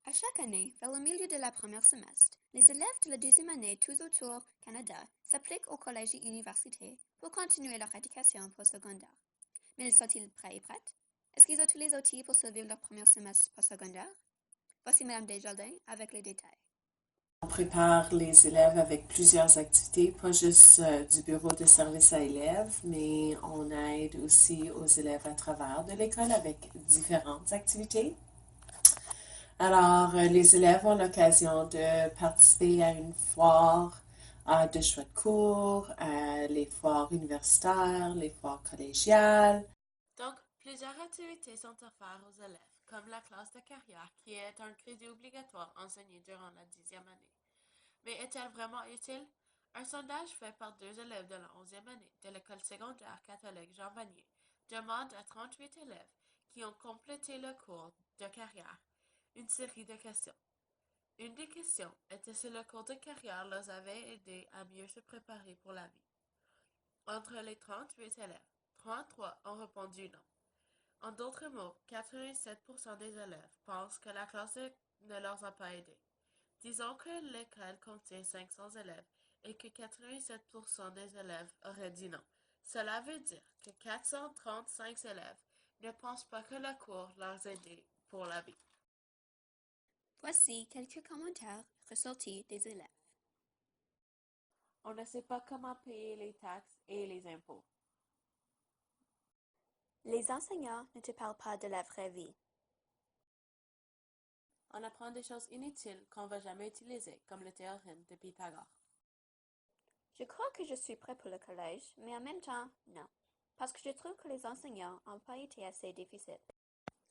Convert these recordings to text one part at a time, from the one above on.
À chaque année, vers le milieu de la première semestre, les élèves de la deuxième année tout autour Canada s'appliquent au collège et université pour continuer leur éducation postsecondaire. Mais sont-ils prêts et prêtes? Est-ce qu'ils ont tous les outils pour survivre leur premier semestre postsecondaire? Voici Madame Desjardins avec les détails. On prépare les élèves avec plusieurs activités, pas juste du bureau de service à élèves, mais on aide aussi aux élèves à travers de l'école avec différentes activités. Alors, les élèves ont l'occasion de participer à une foire de choix de cours, les foires universitaires, les foires collégiales. Donc, plusieurs activités sont offertes aux élèves, comme la classe de carrière qui est un crédit obligatoire enseigné durant la 10e année. Mais est-elle vraiment utile? Un sondage fait par 2 élèves de la 11e année de l'école secondaire catholique Jean Vanier demande à 38 élèves qui ont complété le cours de carrière une série de questions. Une des questions était si le cours de carrière leur avait aidé à mieux se préparer pour la vie. Entre les 38 élèves, 33 ont répondu non. En d'autres mots, 87% des élèves pensent que la classe ne leur a pas aidé. Disons que l'école contient 500 élèves et que 87% des élèves auraient dit non. Cela veut dire que 435 élèves ne pensent pas que le cours leur a aidé pour la vie. Voici quelques commentaires ressortis des élèves. On ne sait pas comment payer les taxes et les impôts. Les enseignants ne te parlent pas de la vraie vie. On apprend des choses inutiles qu'on ne va jamais utiliser, comme le théorème de Pythagore. Je crois que je suis prêt pour le collège, mais en même temps, non. Parce que je trouve que les enseignants n'ont pas été assez difficiles.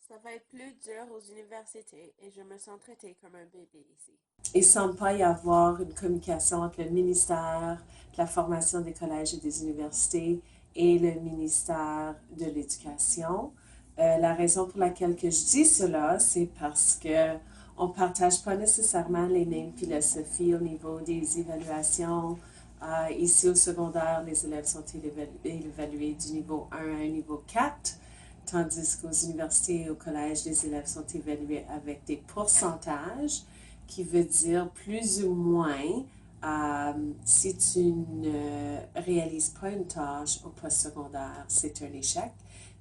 Ça va être plus dur aux universités et je me sens traité comme un bébé ici. Il ne semble pas y avoir une communication entre le ministère de la formation des collèges et des universités et le ministère de l'Éducation. La raison pour laquelle que je dis cela, c'est parce que on ne partage pas nécessairement les mêmes philosophies au niveau des évaluations. Ici au secondaire, les élèves sont évalués du niveau 1 à un niveau 4, tandis qu'aux universités et au collège, les élèves sont évalués avec des pourcentages qui veut dire plus ou moins si tu ne réalises pas une tâche au postsecondaire, c'est un échec.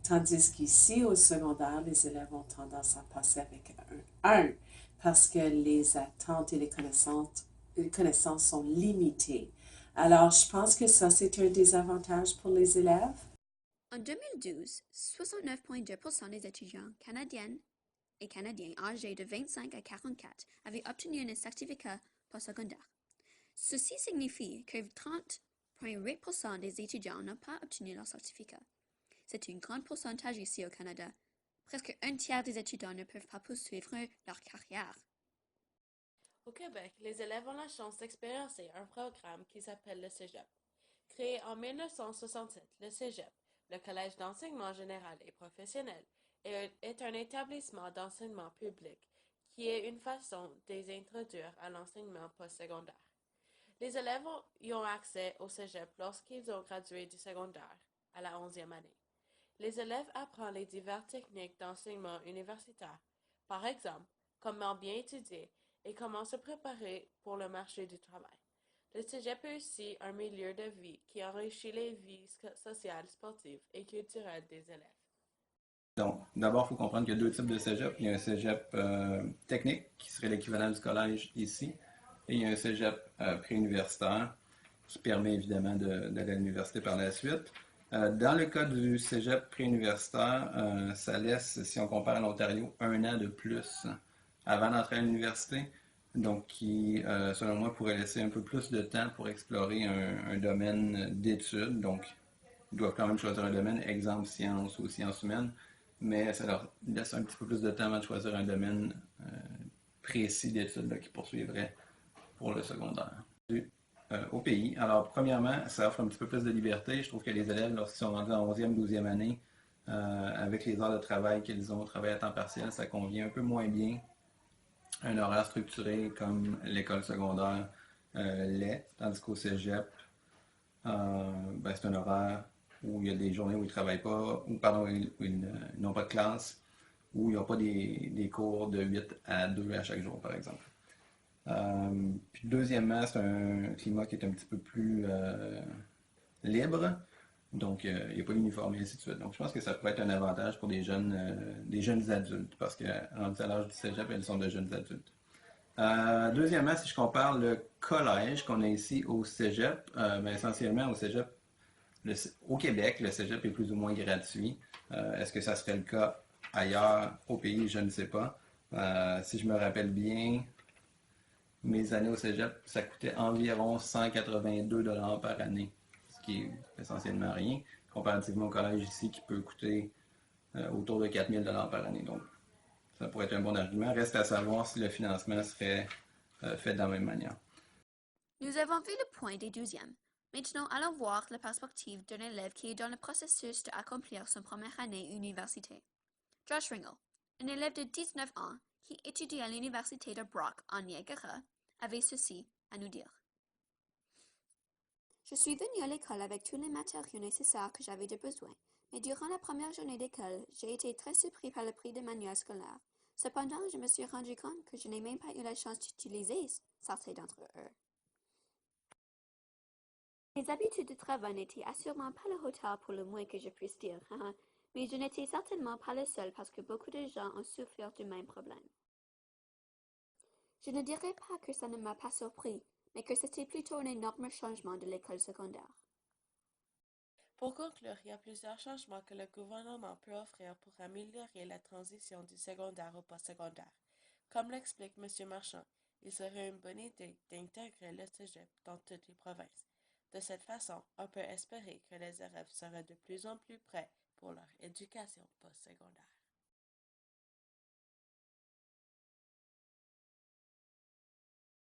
Tandis qu'ici, au secondaire, les élèves ont tendance à passer avec un 1 parce que les attentes et les connaissances sont limitées. Alors, je pense que ça, c'est un désavantage pour les élèves. En 2012, 69,2% des étudiants canadiennes et Canadiens âgés de 25 à 44 avaient obtenu un certificat postsecondaire. Ceci signifie que 30,8% des étudiants n'ont pas obtenu leur certificat. C'est un grand pourcentage ici au Canada. Presque un tiers des étudiants ne peuvent pas poursuivre leur carrière. Au Québec, les élèves ont la chance d'expérimenter un programme qui s'appelle le Cégep. Créé en 1967, le Cégep, le Collège d'enseignement général et professionnel, est un établissement d'enseignement public qui est une façon de les introduire à l'enseignement postsecondaire. Les élèves y ont accès au Cégep lorsqu'ils ont gradué du secondaire, à la 11e année. Les élèves apprennent les diverses techniques d'enseignement universitaire, par exemple, comment bien étudier et comment se préparer pour le marché du travail. Le cégep est aussi un milieu de vie qui enrichit les vies sociales, sportives et culturelles des élèves. Donc, d'abord, il faut comprendre qu'il y a deux types de cégep. Il y a un cégep technique, qui serait l'équivalent du collège ici, et il y a un cégep préuniversitaire, qui permet évidemment d'aller à l'université par la suite. Dans le cas du cégep préuniversitaire, ça laisse, si on compare à l'Ontario, 1 an de plus avant d'entrer à l'université, donc qui, selon moi, pourrait laisser un peu plus de temps pour explorer un domaine d'études. Donc, ils doivent quand même choisir un domaine, exemple sciences ou sciences humaines, mais ça leur laisse un petit peu plus de temps avant de choisir un domaine précis d'études qu'ils poursuivraient pour le secondaire. Au pays. Alors, premièrement, ça offre un petit peu plus de liberté. Je trouve que les élèves, lorsqu'ils sont rendus en 11e, 12e année, avec les heures de travail qu'ils ont au travail à temps partiel, ça convient un peu moins bien à un horaire structuré comme l'école secondaire l'est, tandis qu'au cégep, c'est un horaire où il y a des journées où ils ne travaillent pas, ou pardon, où ils n'ont pas de classe, où ils n'ont pas des cours de 8 à 2 à chaque jour, par exemple. Puis deuxièmement, c'est un climat qui est un petit peu plus libre, donc il n'y a pas d'uniforme et ainsi de suite. Donc je pense que ça pourrait être un avantage pour des jeunes adultes, parce que rendus à l'âge du cégep, elles sont de jeunes adultes. Deuxièmement, si je compare le collège qu'on a ici au cégep, ben, essentiellement au cégep, au Québec, le cégep est plus ou moins gratuit. Est-ce que ça serait le cas ailleurs au pays? Je ne sais pas. Si je me rappelle bien, mes années au cégep, ça coûtait environ 182 $ par année, ce qui est essentiellement rien, comparativement au collège ici qui peut coûter autour de 4 000 $ par année. Donc, ça pourrait être un bon argument. Reste à savoir si le financement serait fait de la même manière. Nous avons vu le point des 12e. Maintenant, allons voir la perspective d'un élève qui est dans le processus d'accomplir son première année université. Josh Ringel, un élève de 19 ans qui étudie à l'université de Brock en Niagara, avait ceci à nous dire. Je suis venu à l'école avec tous les matériaux nécessaires que j'avais de besoin, mais durant la première journée d'école, j'ai été très surpris par le prix des manuels scolaires. Cependant, je me suis rendu compte que je n'ai même pas eu la chance d'utiliser certains d'entre eux. Mes habitudes de travail n'étaient assurément pas le retard pour le moins que je puisse dire, mais je n'étais certainement pas le seul parce que beaucoup de gens ont souffert du même problème. Je ne dirais pas que ça ne m'a pas surpris, mais que c'était plutôt un énorme changement de l'école secondaire. Pour conclure, il y a plusieurs changements que le gouvernement peut offrir pour améliorer la transition du secondaire au postsecondaire. Comme l'explique M. Marchand, il serait une bonne idée d'intégrer le cégep dans toutes les provinces. De cette façon, on peut espérer que les élèves seraient de plus en plus prêts pour leur éducation postsecondaire.